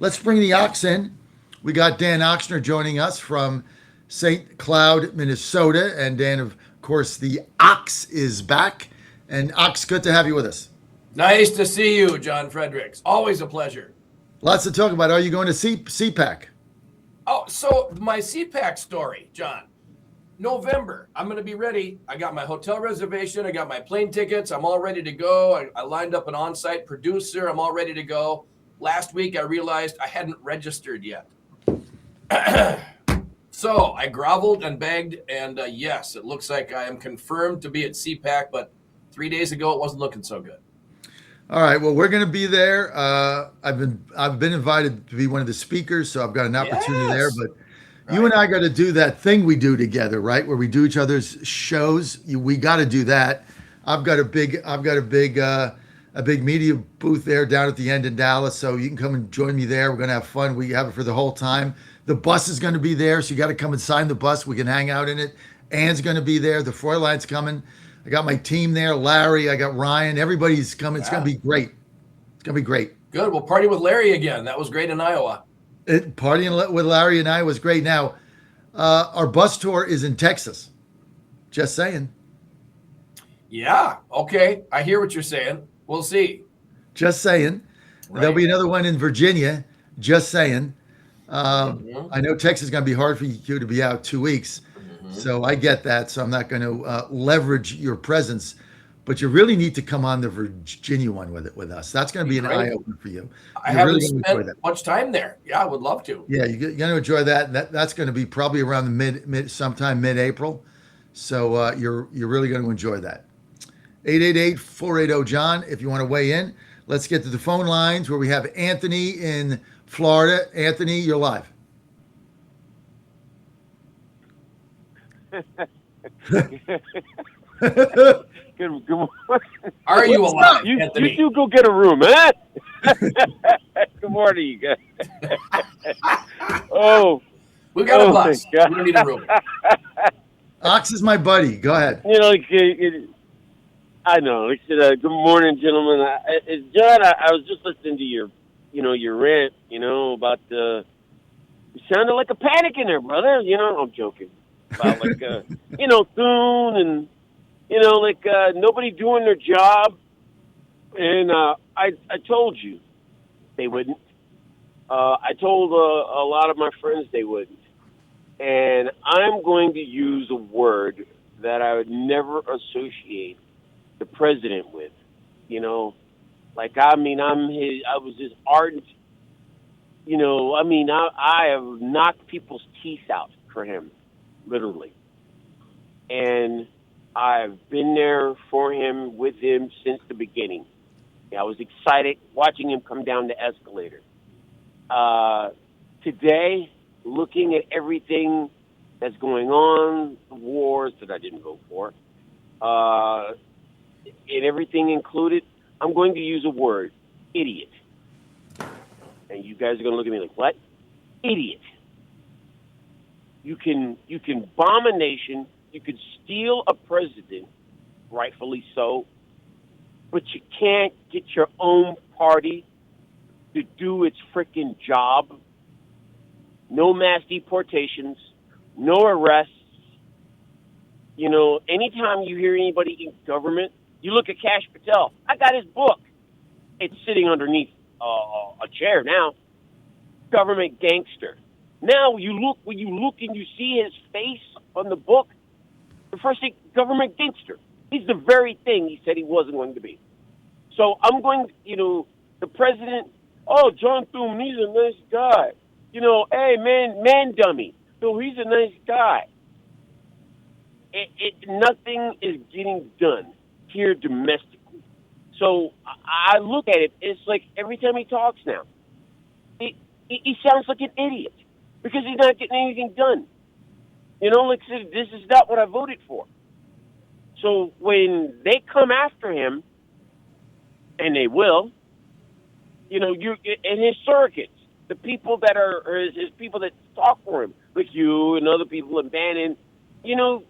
Let's bring the Ox in. We got Dan Oxner joining us from St. Cloud, Minnesota. And Dan, of course, the Ox is back. And Ox, good to have you with us. Nice to see you, John Fredericks. Always a pleasure. Lots to talk about. Are you going to CPAC? Oh, so my CPAC story, John. November, I'm going to be ready. I got my hotel reservation. I got my plane tickets. I'm all ready to go. I lined up an on-site producer. I'm all ready to go. Last week, I realized I hadn't registered yet. So I groveled and begged, and yes, it looks like I am confirmed to be at CPAC, but 3 days ago, it wasn't looking so good. All right. Well, we're going to be there. I've been invited to be one of the speakers, so I've got an opportunity there. Yes. But you and I got to do that thing we do together, right? Where we do each other's shows. We got to do that. I've got a big media booth there down at the end in Dallas, so you can come and join me there. We're going to have fun. We have it for the whole time. The bus is going to be there, so you got to come and sign the bus. We can hang out in it. Ann's going to be there. The Fräulein's coming. I got my team there, Larry. I got Ryan. Everybody's coming. It's going to be great. It's going to be great. Good. We'll party with Larry again. That was great in Iowa. Partying with Larry and I was great. Now, our bus tour is in Texas. Just saying. Yeah. Okay. I hear what you're saying. We'll see. Just saying. Right. There'll be another one in Virginia. Just saying. I know Texas is going to be hard for you to be out 2 weeks. So I get that. So I'm not going to leverage your presence. But you really need to come on the Virginia one with us. That's going to be an eye-opener for you. I haven't spent much time there. Yeah, I would love to. Yeah, you're going to enjoy that. That's going to be probably around the sometime mid-April. So you're really going to enjoy that. 888-480-JOHN if you want to weigh in. Let's get to the phone lines where we have Anthony in Florida. Anthony, you're live. Good morning. Are you alive, Anthony? You do go get a room, huh? Good morning, you guys. We got a bus. We don't need a room. Ox is my buddy. Go ahead. I know. Good morning, gentlemen. John, I was just listening to your rant, about you sounded like a panic in there, brother. I'm joking. About Thune and, nobody doing their job. And I told you they wouldn't. I told a lot of my friends they wouldn't. And I'm going to use a word that I would never associate the president with. I was his ardent, I have knocked people's teeth out for him, literally. And I've been there for him, with him since the beginning. I was excited watching him come down the escalator. Today, looking at everything that's going on, the wars that I didn't vote for, and everything included, I'm going to use a word, idiot. And you guys are going to look at me like, what? Idiot. You can bomb a nation, you could steal a president, rightfully so, but you can't get your own party to do its freaking job. No mass deportations, no arrests. Anytime you hear anybody in government, you look at Kash Patel. I got his book. It's sitting underneath a chair now. Government gangster. Now when you look and you see his face on the book, the first thing, government gangster. He's the very thing he said he wasn't going to be. So I'm going, the president, John Thune, he's a nice guy. Hey, man dummy. So he's a nice guy. Nothing is getting done here domestically. So I look at it, it's like every time he talks now, he sounds like an idiot because he's not getting anything done. This is not what I voted for. So when they come after him, and they will, and his surrogates, the people that are his people that talk for him, like you and other people and Bannon, even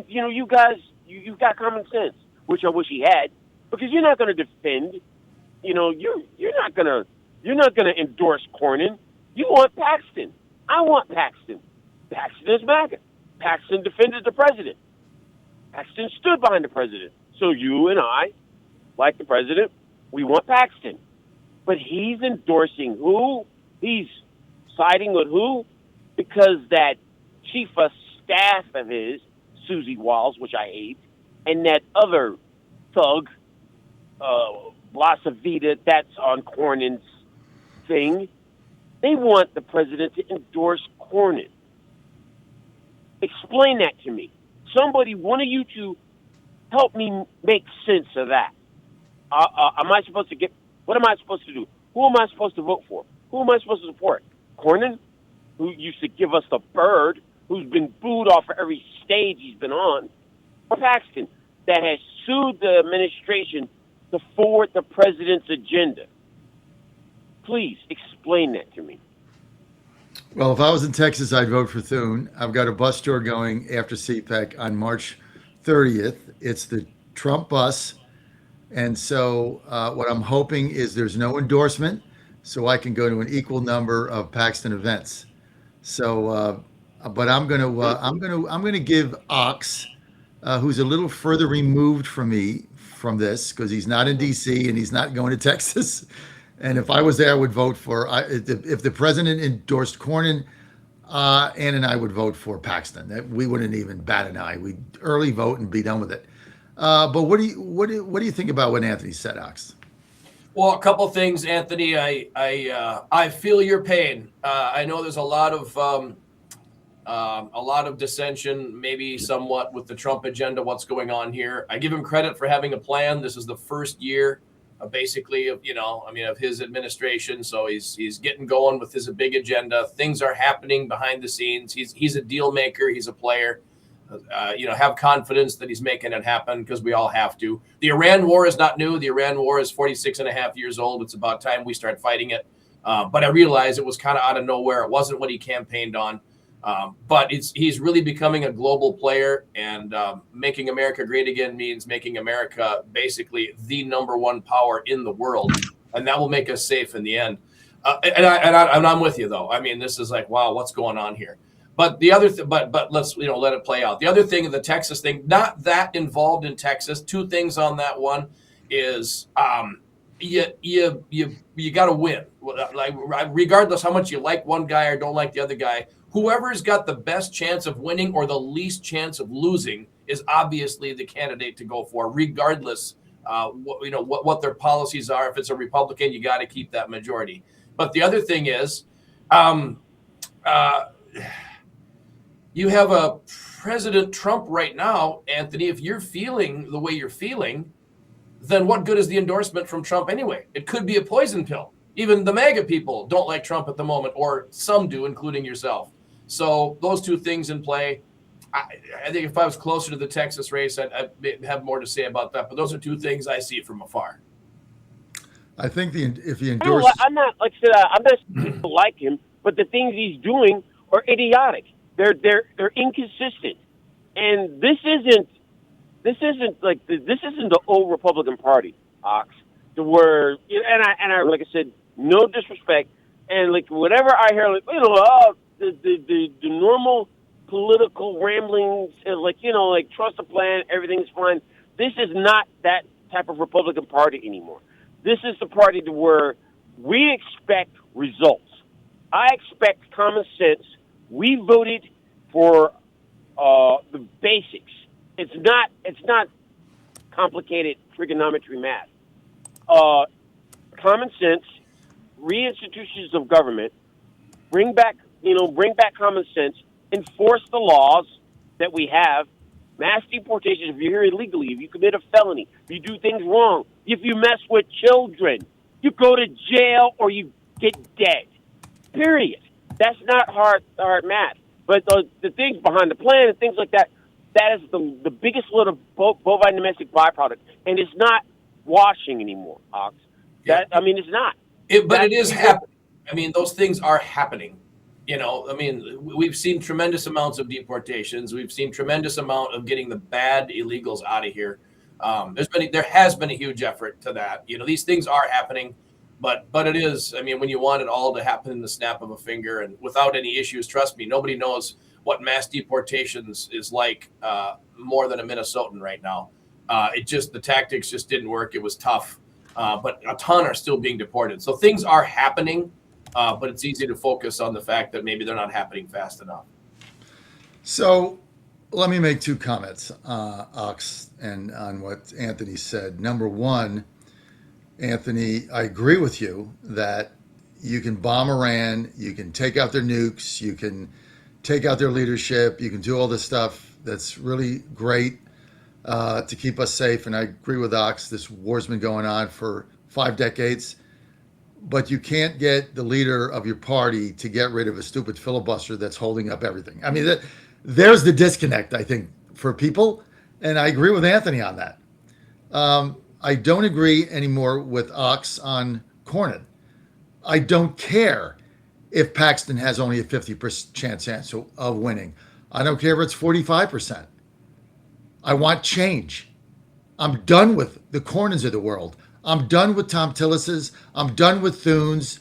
you guys, you've got common sense, which I wish he had, because you're not going to defend, you're not going to You're not going to endorse Cornyn. You want Paxton. I want Paxton. Paxton is MAGA. Paxton defended the president. Paxton stood behind the president. So you and I, like the president, we want Paxton. But he's endorsing who? He's siding with who? Because that chief of staff of his, Susie Walls, which I hate, and that other thug, Blasavita, that's on Cornyn's thing. They want the president to endorse Cornyn. Explain that to me. Somebody, one of you two, help me make sense of that. Am I supposed to get? What am I supposed to do? Who am I supposed to vote for? Who am I supposed to support? Cornyn, who used to give us the bird, who's been booed off of every stage he's been on, or Paxton, that has sued the administration to forward the president's agenda? Please explain that to me. Well, if I was in Texas, I'd vote for Thune. I've got a bus tour going after CPAC on March 30th. It's the Trump bus. And so what I'm hoping is there's no endorsement, so I can go to an equal number of Paxton events. So, but I'm gonna give Ox, who's a little further removed from me from this, because he's not in D.C. and he's not going to Texas. And if I was there, I would vote for. If the president endorsed Cornyn, Ann and I would vote for Paxton. We wouldn't even bat an eye. We'd early vote and be done with it. But what do you think about what Anthony said, Ox? Well, a couple things, Anthony. I feel your pain. I know there's a lot of dissension, maybe somewhat with the Trump agenda. What's going on here? I give him credit for having a plan. This is the first year, basically, of his administration. So he's getting going with his big agenda. Things are happening behind the scenes. He's a deal maker. He's a player. Have confidence that he's making it happen, because we all have to. The Iran war is not new. The Iran war is 46 and a half years old. It's about time we start fighting it. But I realized it was kind of out of nowhere. It wasn't what he campaigned on. But he's really becoming a global player, and making America great again means making America basically the number one power in the world, and that will make us safe in the end. And I'm with you, though. I mean, this is like, wow, what's going on here? But the other but let's let it play out. The other thing, the Texas thing, not that involved in Texas. Two things on that one is you got to win. Like, regardless how much you like one guy or don't like the other guy, whoever's got the best chance of winning or the least chance of losing is obviously the candidate to go for, regardless what their policies are. If it's a Republican, you got to keep that majority. But the other thing is, you have a President Trump right now, Anthony. If you're feeling the way you're feeling, then what good is the endorsement from Trump anyway? It could be a poison pill. Even the MAGA people don't like Trump at the moment, or some do, including yourself. So those two things in play. I think if I was closer to the Texas race, I'd have more to say about that. But those are two things I see from afar. I think if he endorses, I'm not like him, but the things he's doing are idiotic. They're inconsistent, and this isn't the old Republican Party, Ox, to where and I like I said, no disrespect, and like whatever I hear, like the normal political ramblings, like trust the plan, everything's fine. This is not that type of Republican Party anymore. This is the party to where we expect results. I expect common sense. We voted for the basics. It's not complicated trigonometry math. Common sense, reinstitutions of government, bring back common sense, enforce the laws that we have. Mass deportations, if you're here illegally, if you commit a felony, if you do things wrong, if you mess with children, you go to jail or you get dead. Period. That's not hard math. But the things behind the plan and things like that, that is the biggest load of bovine domestic byproduct. And it's not washing anymore, Ox. It's not. But it is happening. I mean, those things are happening. We've seen tremendous amounts of deportations. We've seen tremendous amount of getting the bad illegals out of here. There has been a huge effort to that. These things are happening. But it is. I mean, when you want it all to happen in the snap of a finger and without any issues, trust me, nobody knows what mass deportations is like more than a Minnesotan right now. The tactics just didn't work. It was tough, but a ton are still being deported. So things are happening, but it's easy to focus on the fact that maybe they're not happening fast enough. So let me make two comments, Ox, and on what Anthony said. Number one, Anthony, I agree with you that you can bomb Iran, you can take out their nukes, you can take out their leadership, you can do all this stuff that's really great to keep us safe. And I agree with Ox, this war's been going on for 5 decades, but you can't get the leader of your party to get rid of a stupid filibuster that's holding up everything. I mean, there's the disconnect, I think, for people. And I agree with Anthony on that. I don't agree anymore with Ox on Cornyn. I don't care if Paxton has only a 50% chance of winning. I don't care if it's 45%. I want change. I'm done with the Cornyns of the world. I'm done with Tom Tillis's. I'm done with Thune's.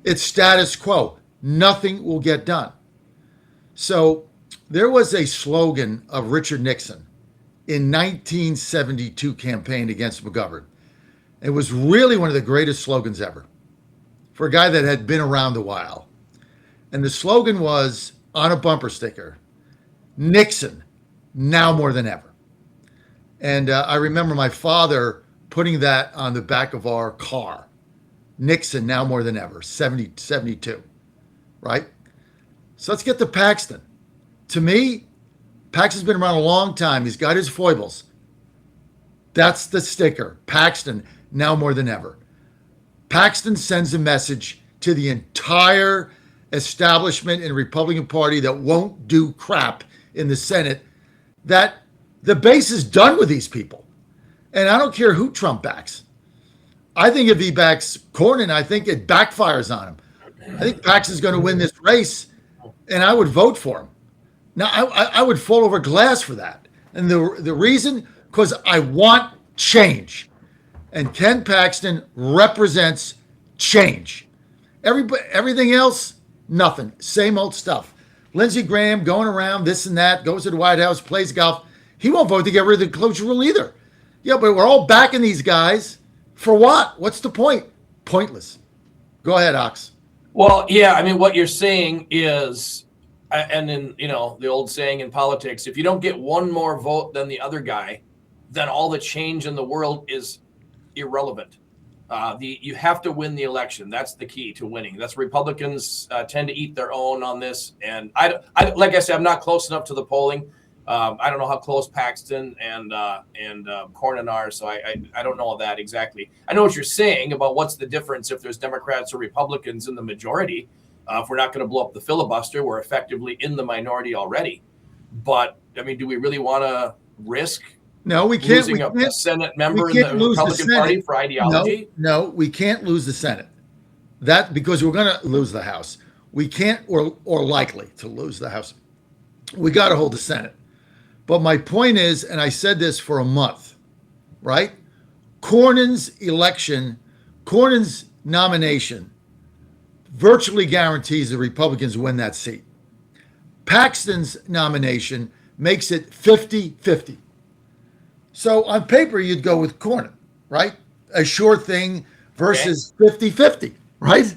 It's status quo. Nothing will get done. So there was a slogan of Richard Nixon in 1972 campaign against McGovern. It was really one of the greatest slogans ever for a guy that had been around a while. And the slogan was on a bumper sticker, Nixon, now more than ever. And I remember my father putting that on the back of our car, Nixon, now more than ever, 72, right? So let's get to Paxton. To me, Paxton's been around a long time. He's got his foibles. That's the sticker. Paxton, now more than ever. Paxton sends a message to the entire establishment in the Republican Party that won't do crap in the Senate that the base is done with these people. And I don't care who Trump backs. I think if he backs Cornyn, I think it backfires on him. I think Paxton's going to win this race, and I would vote for him. Now, I would fall over glass for that. And the reason, because I want change. And Ken Paxton represents change. Everything else, nothing. Same old stuff. Lindsey Graham going around this and that, goes to the White House, plays golf. He won't vote to get rid of the cloture rule either. Yeah, but we're all backing these guys. For what? What's the point? Pointless. Go ahead, Ox. Well, yeah, I mean, what you're saying is, and in the old saying in politics, if you don't get one more vote than the other guy, then all the change in the world is irrelevant. You have to win the election. That's the key to winning. That's Republicans tend to eat their own on this. And I like I said, I'm not close enough to the polling. I don't know how close Paxton and Cornyn are, so I don't know that exactly. I know what you're saying about what's the difference if there's Democrats or Republicans in the majority. If we're not going to blow up the filibuster, we're effectively in the minority already. But I mean, do we really want to risk? No, we can't. Losing a Senate member in the Republican Party for ideology? No, we can't lose the Senate. That because we're going to lose the House. We can't, or likely to lose the House. We got to hold the Senate. But my point is, and I said this for a month, right? Cornyn's nomination virtually guarantees the Republicans win that seat. Paxton's nomination makes it 50-50. So on paper, you'd go with Cornyn, right? A sure thing versus 50-50, right?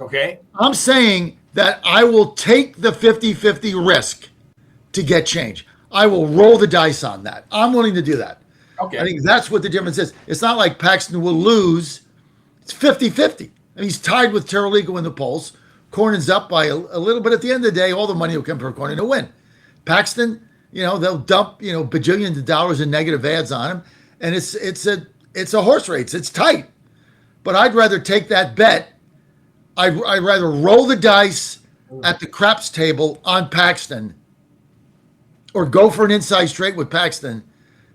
Okay. I'm saying that I will take the 50-50 risk to get change. I will roll the dice on that. I'm willing to do that. Okay. I think that's what the difference is. It's not like Paxton will lose. It's 50-50. And he's tied with Terraligo in the polls. Cornyn's up by a little bit. At the end of the day, all the money will come for Cornyn to win. Paxton, they'll dump, bajillions of dollars in negative ads on him. And it's a horse race. It's tight. But I'd rather take that bet. I'd rather roll the dice at the craps table on Paxton or go for an inside straight with Paxton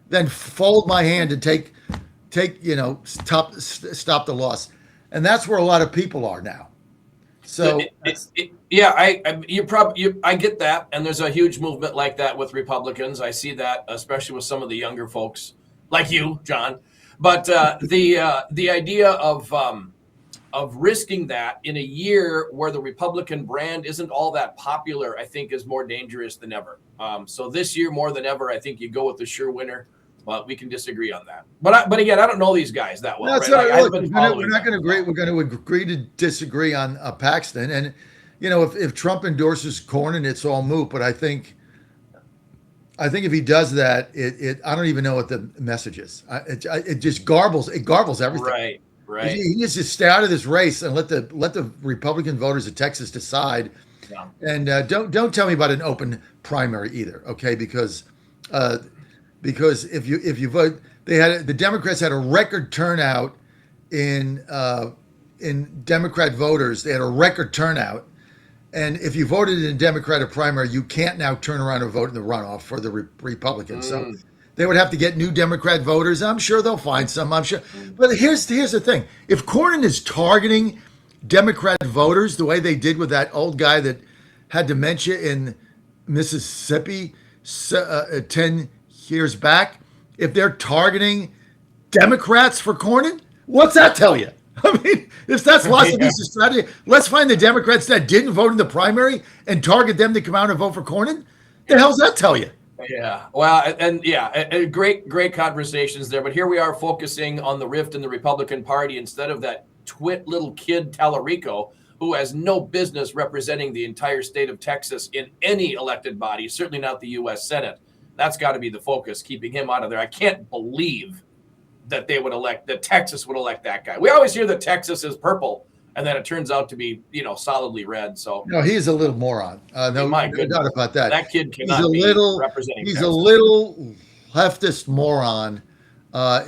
than fold my hand and stop the loss. And that's where a lot of people are now. So I get that, and there's a huge movement like that with Republicans. I see that, especially with some of the younger folks like you, John. But the idea of of risking that in a year where the Republican brand isn't all that popular, I think is more dangerous than ever. So this year more than ever, I think you go with the sure winner. But we can disagree on that. But again, I don't know these guys that well. That's Right? all right. Like, Look, we're not going to agree. We're going to agree to disagree on Paxton. And if Trump endorses Cornyn, it's all moot. But I think if he does that, I don't even know what the message is. It just garbles. It garbles everything. Right. He needs to stay out of this race and let the Republican voters of Texas decide. Yeah. And don't tell me about an open primary either, okay? Because if you vote, the Democrats had a record turnout in Democrat voters. They had a record turnout, and if you voted in a Democratic primary, you can't now turn around and vote in the runoff for the Republicans. So they would have to get new Democrat voters. I'm sure they'll find some. I'm sure. But here's the thing: if Cornyn is targeting Democrat voters the way they did with that old guy that had dementia in Mississippi 10 years back, if they're targeting Democrats for Cornyn, what's that tell you? I mean, if that's Wasabi's strategy, let's find the Democrats that didn't vote in the primary and target them to come out and vote for Cornyn. The hell's that tell you? Yeah, well, and great conversations there. But here we are focusing on the rift in the Republican Party instead of that twit little kid Tallarico, who has no business representing the entire state of Texas in any elected body, certainly not the U.S. Senate. That's got to be the focus, keeping him out of there. I can't believe that Texas would elect that guy. We always hear that Texas is purple, and then it turns out to be, solidly red. So no, he's a little moron. No doubt about that. That kid cannot be representing He's Texas. a little leftist moron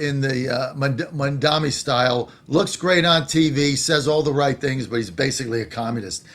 in the Mandami style. Looks great on TV, says all the right things, but he's basically a communist.